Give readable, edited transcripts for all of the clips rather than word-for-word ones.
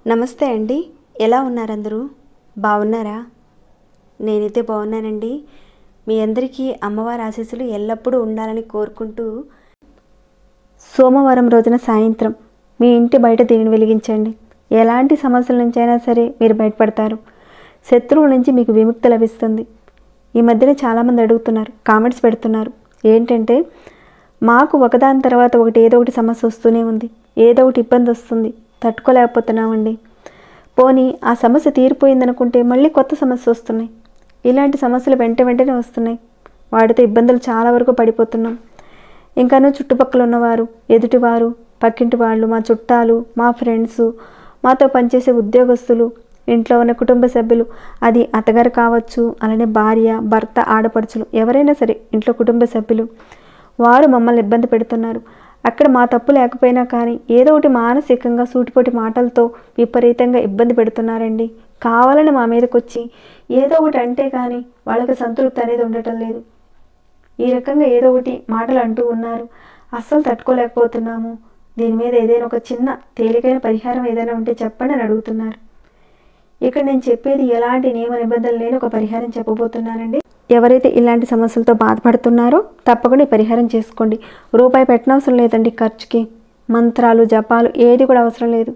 నమస్తే అండి, ఎలా ఉన్నారు అందరూ? బాగున్నారా? నేనైతే బాగున్నానండి. మీ అందరికీ అమ్మవారి ఆశీస్సులు ఎల్లప్పుడూ ఉండాలని కోరుకుంటూ, సోమవారం రోజున సాయంత్రం మీ ఇంటి బయట దీనిని వెలిగించండి. ఎలాంటి సమస్యల నుంచి అయినా సరే మీరు బయటపడతారు. శత్రువుల నుంచి మీకు విముక్తి లభిస్తుంది. ఈ మధ్యన చాలామంది అడుగుతున్నారు, కామెంట్స్ పెడుతున్నారు, ఏంటంటే మాకు ఒకదాని తర్వాత ఒకటి ఏదో ఒకటి సమస్య వస్తూనే ఉంది, ఏదో ఒకటి ఇబ్బంది వస్తుంది, తట్టుకోలేకపోతున్నామండి. పోనీ ఆ సమస్య తీరిపోయిందనుకుంటే మళ్ళీ కొత్త సమస్య వస్తున్నాయి. ఇలాంటి సమస్యలు వెంటనే వస్తున్నాయి. వాటితో ఇబ్బందులు చాలా వరకు పడిపోతున్నాం. ఇంకాను చుట్టుపక్కల ఉన్నవారు, ఎదుటివారు, పక్కింటి వాళ్ళు, మా చుట్టాలు, మా ఫ్రెండ్స్, మాతో పనిచేసే ఉద్యోగస్తులు, ఇంట్లో ఉన్న కుటుంబ సభ్యులు, అది అత్తగారు కావచ్చు, అలానే భార్య, భర్త, ఆడపడుచులు, ఎవరైనా సరే ఇంట్లో కుటుంబ సభ్యులు, వారు మమ్మల్ని ఇబ్బంది పెడుతున్నారు. అక్కడ మా తప్పు లేకపోయినా కానీ ఏదో ఒకటి మానసికంగా సూటిపోటి మాటలతో విపరీతంగా ఇబ్బంది పెడుతున్నారండి. కావాలని మా మీదకి వచ్చి ఏదో ఒకటి అంటే కానీ వాళ్ళకి సంతృప్తి అనేది ఉండటం లేదు. ఈ రకంగా ఏదో ఒకటి మాటలు అంటూ ఉన్నారు. అస్సలు తట్టుకోలేకపోతున్నాము. దీని మీద ఏదైనా ఒక చిన్న తేలికైన పరిహారం ఏదైనా ఉంటే చెప్పండి అని అడుగుతున్నారు. ఇక్కడ నేను చెప్పేది ఎలాంటి నియమ నిబంధనలు లేని ఒక పరిహారం చెప్పబోతున్నానండి. ఎవరైతే ఇలాంటి సమస్యలతో బాధపడుతున్నారో తప్పకుండా ఈ పరిహారం చేసుకోండి. రూపాయి పెట్టనవసరం లేదండి ఖర్చుకి. మంత్రాలు, జపాలు ఏది కూడా అవసరం లేదు.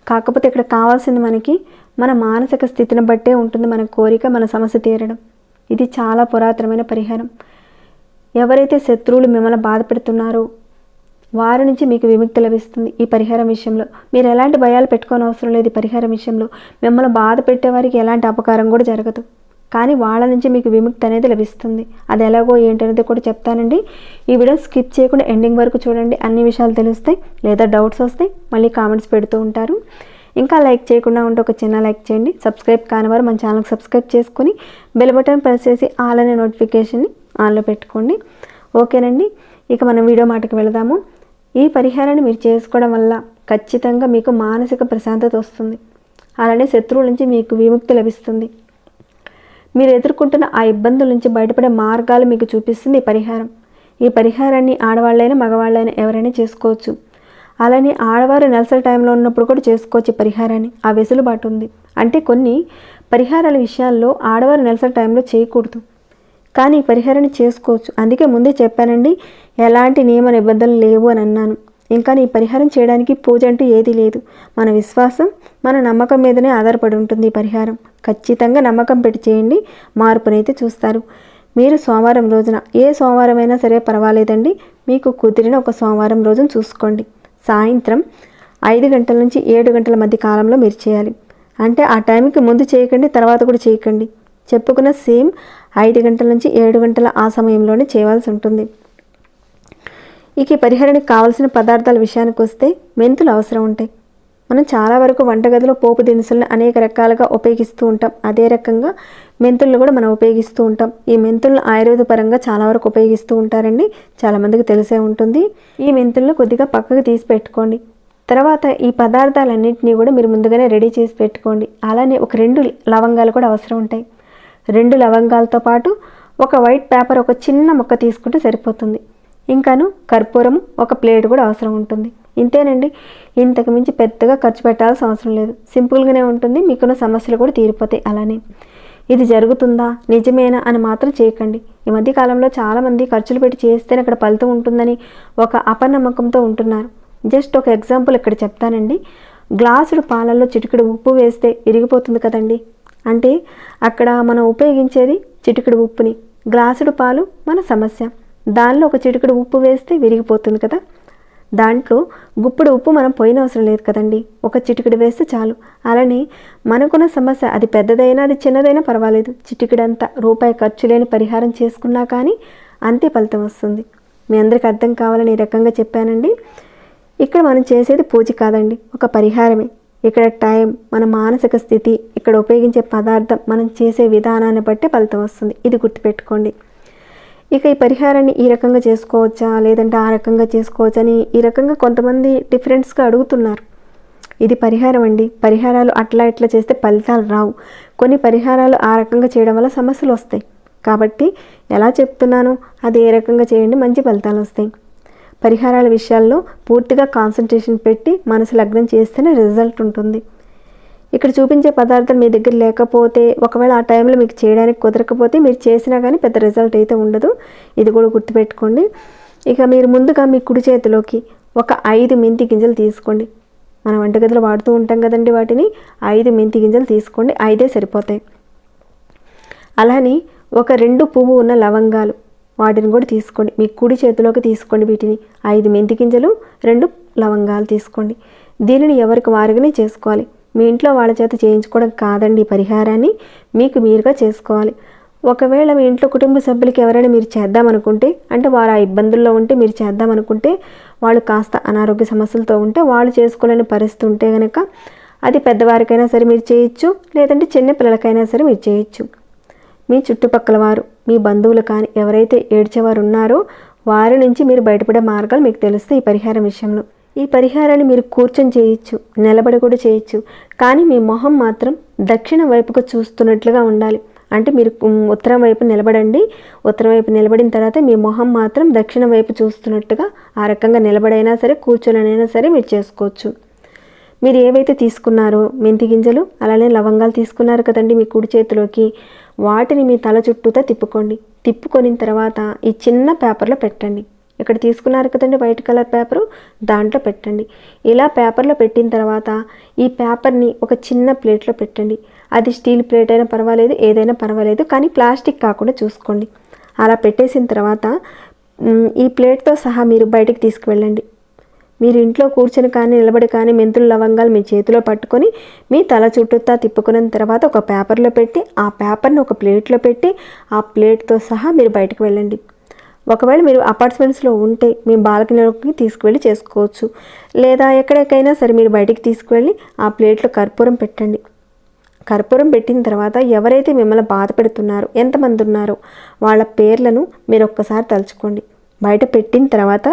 కాకపోతే ఇక్కడ కావాల్సింది మనకి మన మానసిక స్థితిని బట్టే ఉంటుంది మన కోరిక, మన సమస్య తీరడం. ఇది చాలా పురాతనమైన పరిహారం. ఎవరైతే శత్రువులు మిమ్మల్ని బాధపెడుతున్నారో వారి నుంచి మీకు విముక్తి లభిస్తుంది. ఈ పరిహారం విషయంలో మీరు ఎలాంటి భయాలు పెట్టుకోని అవసరం లేదు. ఈ పరిహారం విషయంలో మిమ్మల్ని బాధ పెట్టే వారికి ఎలాంటి అపకారం కూడా జరగదు. కానీ వాళ్ళ నుంచి మీకు విముక్తి అనేది లభిస్తుంది. అది ఎలాగో ఏంటనేది కూడా చెప్తానండి. ఈ వీడియో స్కిప్ చేయకుండా ఎండింగ్ వరకు చూడండి. అన్ని విషయాలు తెలుస్తాయి. లేదా డౌట్స్ వస్తాయి, మళ్ళీ కామెంట్స్ పెడుతూ ఉంటారు. ఇంకా లైక్ చేయకుండా ఉంటే ఒక చిన్న లైక్ చేయండి. సబ్స్క్రైబ్ కాని వారు మన ఛానల్కి సబ్స్క్రైబ్ చేసుకుని బెల్ బటన్ ప్రెస్ చేసి ఆల్ అనే నోటిఫికేషన్ని ఆన్లో పెట్టుకోండి. ఓకేనండి, ఇక మనం వీడియో మాటకి వెళదాము. ఈ పరిహారాన్ని మీరు చేసుకోవడం వల్ల ఖచ్చితంగా మీకు మానసిక ప్రశాంతత వస్తుంది. అలానే శత్రువుల నుంచి మీకు విముక్తి లభిస్తుంది. మీరు ఎదుర్కొంటున్న ఆ ఇబ్బందుల నుంచి బయటపడే మార్గాలు మీకు చూపిస్తుంది ఈ పరిహారం. ఈ పరిహారాన్ని ఆడవాళ్ళైనా మగవాళ్ళైనా ఎవరైనా చేసుకోవచ్చు. అలానే ఆడవారు నెలసరి టైంలో ఉన్నప్పుడు కూడా చేసుకోవచ్చు ఈ పరిహారాన్ని. ఆ వెసులుబాటు ఉంది. అంటే కొన్ని పరిహారాల విషయాల్లో ఆడవారు నెలసరి టైంలో చేయకూడదు, కానీ ఈ పరిహారాన్ని చేసుకోవచ్చు. అందుకే ముందే చెప్పానండి, ఎలాంటి నియమ నిబంధనలు లేవు అని అన్నాను. ఇంకా ఈ పరిహారం చేయడానికి పూజ అంటూ ఏదీ లేదు. మన విశ్వాసం, మన నమ్మకం మీదనే ఆధారపడి ఉంటుంది ఈ పరిహారం. ఖచ్చితంగా నమ్మకం పెట్టి చేయండి, మార్పునైతే చూస్తారు. మీరు సోమవారం రోజున, ఏ సోమవారం అయినా సరే పర్వాలేదండి, మీకు కుదిరిన ఒక సోమవారం రోజున చూసుకోండి. సాయంత్రం 5 గంటల నుంచి 7 గంటల మధ్య కాలంలో మీరు చేయాలి. అంటే ఆ టైంకి ముందు చేయకండి, తర్వాత కూడా చేయకండి. చెప్పుకున్న సేమ్ 5 గంటల నుంచి 7 గంటల ఆ సమయంలోనే చేయవలసి ఉంటుంది. ఇక ఈ పరిహారానికి కావాల్సిన పదార్థాల విషయానికి వస్తే మెంతులు అవసరం ఉంటాయి. మనం చాలా వరకు వంటగదిలో పోపు దినుసులను అనేక రకాలుగా ఉపయోగిస్తూ ఉంటాం. అదే రకంగా మెంతులను కూడా మనం ఉపయోగిస్తూ ఉంటాం. ఈ మెంతులను ఆయుర్వేద పరంగా చాలా వరకు ఉపయోగిస్తూ ఉంటారండి. చాలామందికి తెలిసే ఉంటుంది. ఈ మెంతులను కొద్దిగా పక్కకు తీసి పెట్టుకోండి. తర్వాత ఈ పదార్థాలన్నింటినీ కూడా మీరు ముందుగానే రెడీ చేసి పెట్టుకోండి. అలానే ఒక 2 లవంగాలు కూడా అవసరం ఉంటాయి. 2 లవంగాలతో పాటు ఒక వైట్ పేపర్, ఒక చిన్న ముక్క తీసుకుంటే సరిపోతుంది. ఇంకాను కర్పూరము, ఒక ప్లేట్ కూడా అవసరం ఉంటుంది. ఇంతేనండి. ఇంతకు మించి పెద్దగా ఖర్చు పెట్టాల్సిన అవసరం లేదు. సింపుల్గానే ఉంటుంది. మీకున్న సమస్యలు కూడా తీరిపోతాయి. అలానే ఇది జరుగుతుందా, నిజమేనా అని మాత్రం చేయకండి. ఈ మధ్య కాలంలో చాలామంది ఖర్చులు పెట్టి చేస్తేనే అక్కడ ఫలితం ఉంటుందని ఒక అపనమ్మకంతో ఉంటున్నారు. జస్ట్ ఒక ఎగ్జాంపుల్ ఇక్కడ చెప్తానండి. గ్లాసుడు పాలల్లో చిటికెడు ఉప్పు వేస్తే విరిగిపోతుంది కదండి. అంటే అక్కడ మనం ఉపయోగించేది చిటికెడు ఉప్పుని. గ్లాసుడు పాలు మన సమస్య, దానిలో ఒక చిటికెడు ఉప్పు వేస్తే విరిగిపోతుంది కదా. దాంట్లో గుప్పుడు ఉప్పు మనం పోయిన అవసరం లేదు కదండి, ఒక చిటికెడు వేస్తే చాలు. అలానే మనకున్న సమస్య అది పెద్దదైనా అది చిన్నదైనా పర్వాలేదు, చిటికెడంతా రూపాయి ఖర్చు లేని పరిహారం చేసుకున్నా కానీ అంతే ఫలితం వస్తుంది. మీ అందరికీ అర్థం కావాలని ఈ రకంగా చెప్పానండి. ఇక్కడ మనం చేసేది పూజ కాదండి, ఒక పరిహారమే. ఇక్కడ టైం, మన మానసిక స్థితి, ఇక్కడ ఉపయోగించే పదార్థం, మనం చేసే విధానాన్ని బట్టి ఫలితం వస్తుంది. ఇది గుర్తుపెట్టుకోండి. ఇక ఈ పరిహారాన్ని ఈ రకంగా చేసుకోవచ్చా, లేదంటే ఆ రకంగా చేసుకోవచ్చా అని ఈ రకంగా కొంతమంది డిఫరెంట్స్గా అడుగుతున్నారు. ఇది పరిహారం అండి. పరిహారాలు అట్లా ఇట్లా చేస్తే ఫలితాలు రావు. కొన్ని పరిహారాలు ఆ రకంగా చేయడం వల్ల సమస్యలు వస్తాయి. కాబట్టి ఎలా చెప్తున్నానో అది ఏ రకంగా చేయండి, మంచి ఫలితాలు వస్తాయి. పరిహారాల విషయాల్లో పూర్తిగా కాన్సన్ట్రేషన్ పెట్టి మనసు లగ్నం చేస్తేనే రిజల్ట్ ఉంటుంది. ఇక్కడ చూపించే పదార్థాలు మీ దగ్గర లేకపోతే, ఒకవేళ ఆ టైంలో మీకు చేయడానికి కుదరకపోతే మీరు చేసినా కానీ పెద్ద రిజల్ట్ అయితే ఉండదు. ఇది కూడా గుర్తుపెట్టుకోండి. ఇక మీరు ముందుగా మీ కుడి చేతిలోకి ఒక 5 మెంతి గింజలు తీసుకోండి. మనం వంటగదిలో వాడుతూ ఉంటాం కదండి, వాటిని 5 మెంతి గింజలు తీసుకోండి. 5 సరిపోతాయి. అలానే ఒక 2 పువ్వు ఉన్న లవంగాలు, వాటిని కూడా తీసుకోండి. మీ కుడి చేతిలోకి తీసుకోండి. వీటిని 5 మెంతి గింజలు, 2 లవంగాలు తీసుకోండి. దీనిని ఎవరికి వారుగానే చేసుకోవాలి. మీ ఇంట్లో వాళ్ళ చేత చేయించుకోవడం కాదండి. ఈ పరిహారాన్ని మీకు మీరుగా చేసుకోవాలి. ఒకవేళ మీ ఇంట్లో కుటుంబ సభ్యులకి ఎవరైనా మీరు చేద్దామనుకుంటే, అంటే వారు ఆ ఇబ్బందుల్లో ఉంటే మీరు చేద్దామనుకుంటే, వాళ్ళు కాస్త అనారోగ్య సమస్యలతో ఉంటే, వాళ్ళు చేసుకోలేని పరిస్థితి ఉంటే కనుక అది పెద్దవారికైనా సరే మీరు చేయొచ్చు, లేదంటే చిన్న పిల్లలకైనా సరే మీరు చేయొచ్చు. మీ చుట్టుపక్కల వారు, మీ బంధువులు కానీ ఎవరైతే ఏడ్చేవారు ఉన్నారో వారి నుంచి మీరు బయటపడే మార్గాలు మీకు తెలుస్తాయి ఈ పరిహారం విషయంలో. ఈ పరిహారాన్ని మీరు కూర్చొని చేయొచ్చు, నిలబడి కూడా చేయొచ్చు. కానీ మీ మొహం మాత్రం దక్షిణ వైపుకు చూస్తున్నట్లుగా ఉండాలి. అంటే మీరు ఉత్తరం వైపు నిలబడండి. ఉత్తరం వైపు నిలబడిన తర్వాత మీ మొహం మాత్రం దక్షిణ వైపు చూస్తున్నట్టుగా ఆ రకంగా నిలబడైనా సరే, కూర్చొనైనా సరే మీరు చేసుకోవచ్చు. మీరు ఏవైతే తీసుకున్నారో మెంతి గింజలు, అలానే లవంగాలు తీసుకున్నారు కదండి మీ కుడి చేతిలోకి, వాటిని మీ తల చుట్టూతో తిప్పుకోండి. తిప్పుకొని తర్వాత ఈ చిన్న పేపర్లో పెట్టండి. ఇక్కడ తీసుకున్నారు కదండి వైట్ కలర్ పేపరు, దాంట్లో పెట్టండి. ఇలా పేపర్లో పెట్టిన తర్వాత ఈ పేపర్ని ఒక చిన్న ప్లేట్లో పెట్టండి. అది స్టీల్ ప్లేట్ అయినా పర్వాలేదు, ఏదైనా పర్వాలేదు, కానీ ప్లాస్టిక్ కాకుండా చూసుకోండి. అలా పెట్టేసిన తర్వాత ఈ ప్లేట్తో సహా మీరు బయటికి తీసుకువెళ్ళండి. మీరు ఇంట్లో కూర్చొని కానీ నిలబడి కానీ మెంతులు లవంగాలు మీ చేతిలో పట్టుకొని మీ తల చుట్టూతా తిప్పుకున్న తర్వాత ఒక పేపర్లో పెట్టి, ఆ పేపర్ని ఒక ప్లేట్లో పెట్టి, ఆ ప్లేట్తో సహా మీరు బయటకు వెళ్ళండి. ఒకవేళ మీరు అపార్ట్మెంట్స్లో ఉంటే మీ బాల్కనీలోకి తీసుకువెళ్ళి చేసుకోవచ్చు. లేదా ఎక్కడికైనా సరే మీరు బయటికి తీసుకువెళ్ళి ఆ ప్లేట్లో కర్పూరం పెట్టండి. కర్పూరం పెట్టిన తర్వాత ఎవరైతే మిమ్మల్ని బాధ పెడుతున్నారో, ఎంతమంది ఉన్నారో వాళ్ళ పేర్లను మీరు ఒక్కసారి తలుచుకోండి. బయట పెట్టిన తర్వాత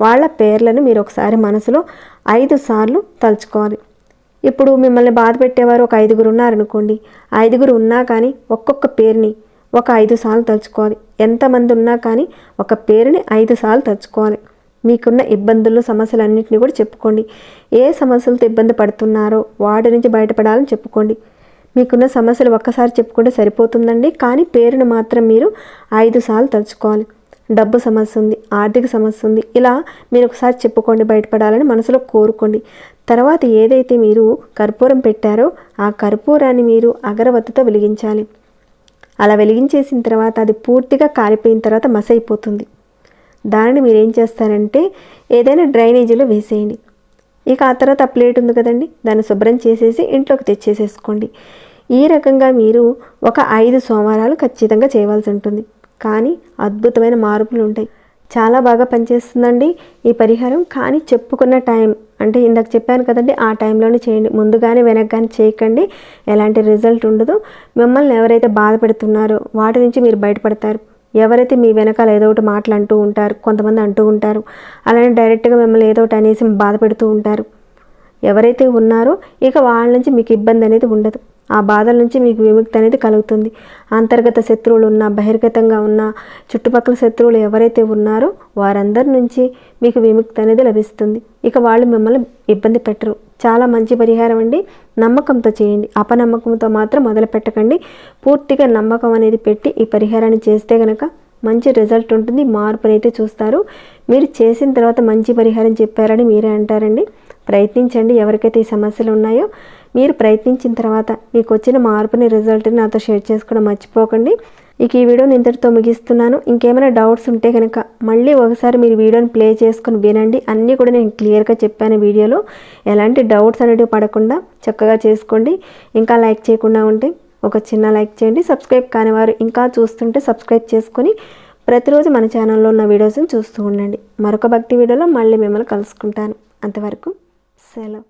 వాళ్ళ పేర్లను మీరు ఒకసారి మనసులో 5 సార్లు తలుచుకోవాలి. ఇప్పుడు మిమ్మల్ని బాధ పెట్టేవారు ఒక 5గురు ఉన్నారనుకోండి. 5గురు ఉన్నా కానీ ఒక్కొక్క పేరుని ఒక 5 సార్లు తలుచుకోవాలి. ఎంతమంది ఉన్నా కానీ ఒక పేరుని 5 సార్లు తలుచుకోవాలి. మీకున్న ఇబ్బందులు, సమస్యలన్నింటినీ కూడా చెప్పుకోండి. ఏ సమస్యలతో ఇబ్బంది పడుతున్నారో వాటి నుంచి బయటపడాలని చెప్పుకోండి. మీకున్న సమస్యలు ఒక్కసారి చెప్పుకుంటే సరిపోతుందండి, కానీ పేరును మాత్రం మీరు 5 సార్లు తలుచుకోవాలి. డబ్బు సమస్య ఉంది, ఆర్థిక సమస్య ఉంది, ఇలా మీరు ఒకసారి చెప్పుకోండి, బయటపడాలని మనసులో కోరుకోండి. తర్వాత ఏదైతే మీరు కర్పూరం పెట్టారో ఆ కర్పూరాన్ని మీరు అగరవత్తితో వెలిగించాలి. అలా వెలిగించేసిన తర్వాత అది పూర్తిగా కాలిపోయిన తర్వాత మసైపోతుంది. దానిని మీరు ఏం చేస్తారంటే ఏదైనా డ్రైనేజీలో వేసేయండి. ఇక ఆ తర్వాత ఆ ప్లేట్ ఉంది కదండి, దాన్ని శుభ్రం చేసేసి ఇంట్లోకి తెచ్చేసేసుకోండి. ఈ రకంగా మీరు ఒక 5 సోమవారాలు ఖచ్చితంగా చేయవలసి ఉంటుంది. కానీ అద్భుతమైన మార్పులు ఉంటాయి. చాలా బాగా పనిచేస్తుందండి ఈ పరిహారం. కానీ చెప్పుకున్న టైం, అంటే ఇందాక చెప్పాను కదండి, ఆ టైంలోనే చేయండి. ముందుగానే వెనక్గానే చేయకండి, ఎలాంటి రిజల్ట్ ఉండదు. మిమ్మల్ని ఎవరైతే బాధ పెడుతున్నారో వాటి నుంచి మీరు బయటపడతారు. ఎవరైతే మీ వెనకాల ఏదో ఒకటి మాటలు అంటూ ఉంటారు, కొంతమంది అంటూ ఉంటారు, అలానే డైరెక్ట్గా మిమ్మల్ని ఏదో ఒకటి అనేసి బాధ పెడుతూ ఉంటారు, ఎవరైతే ఉన్నారో ఇక వాళ్ళ నుంచి మీకు ఇబ్బంది అనేది ఉండదు. ఆ బాధల నుంచి మీకు విముక్తి అనేది కలుగుతుంది. అంతర్గత శత్రువులు ఉన్న, బహిర్గతంగా ఉన్న, చుట్టుపక్కల శత్రువులు ఎవరైతే ఉన్నారో వారందరి నుంచి మీకు విముక్తి అనేది లభిస్తుంది. ఇక వాళ్ళు మిమ్మల్ని ఇబ్బంది పెట్టరు. చాలా మంచి పరిహారం అండి. నమ్మకంతో చేయండి, అపనమ్మకంతో మాత్రం మొదలు పెట్టకండి. పూర్తిగా నమ్మకం అనేది పెట్టి ఈ పరిహారాన్ని చేస్తే కనుక మంచి రిజల్ట్ ఉంటుంది, మార్పునైతే చూస్తారు. మీరు చేసిన తర్వాత మంచి పరిహారం చెప్పారని మీరే అంటారండి. ప్రయత్నించండి. ఎవరికైతే ఈ సమస్యలు ఉన్నాయో మీరు ప్రయత్నించిన తర్వాత మీకు వచ్చిన మార్పుని, రిజల్ట్ని నాతో షేర్ చేసుకోవడం మర్చిపోకండి. ఇక ఈ వీడియోని ఇంతటితో ముగిస్తున్నాను. ఇంకేమైనా డౌట్స్ ఉంటే కనుక మళ్ళీ ఒకసారి మీరు వీడియోని ప్లే చేసుకొని వినండి. అన్నీ కూడా నేను క్లియర్గా చెప్పాను వీడియోలో. ఎలాంటి డౌట్స్ అనేవి పడకుండా చక్కగా చేసుకోండి. ఇంకా లైక్ చేయకుండా ఉంటే ఒక చిన్న లైక్ చేయండి. సబ్స్క్రైబ్ కానివారు ఇంకా చూస్తుంటే సబ్స్క్రైబ్ చేసుకొని ప్రతిరోజు మన ఛానల్లో ఉన్న వీడియోస్ని చూస్తూ ఉండండి. మరొక భక్తి వీడియోలో మళ్ళీ మిమ్మల్ని కలుసుకుంటాను. అంతవరకు సెలవు.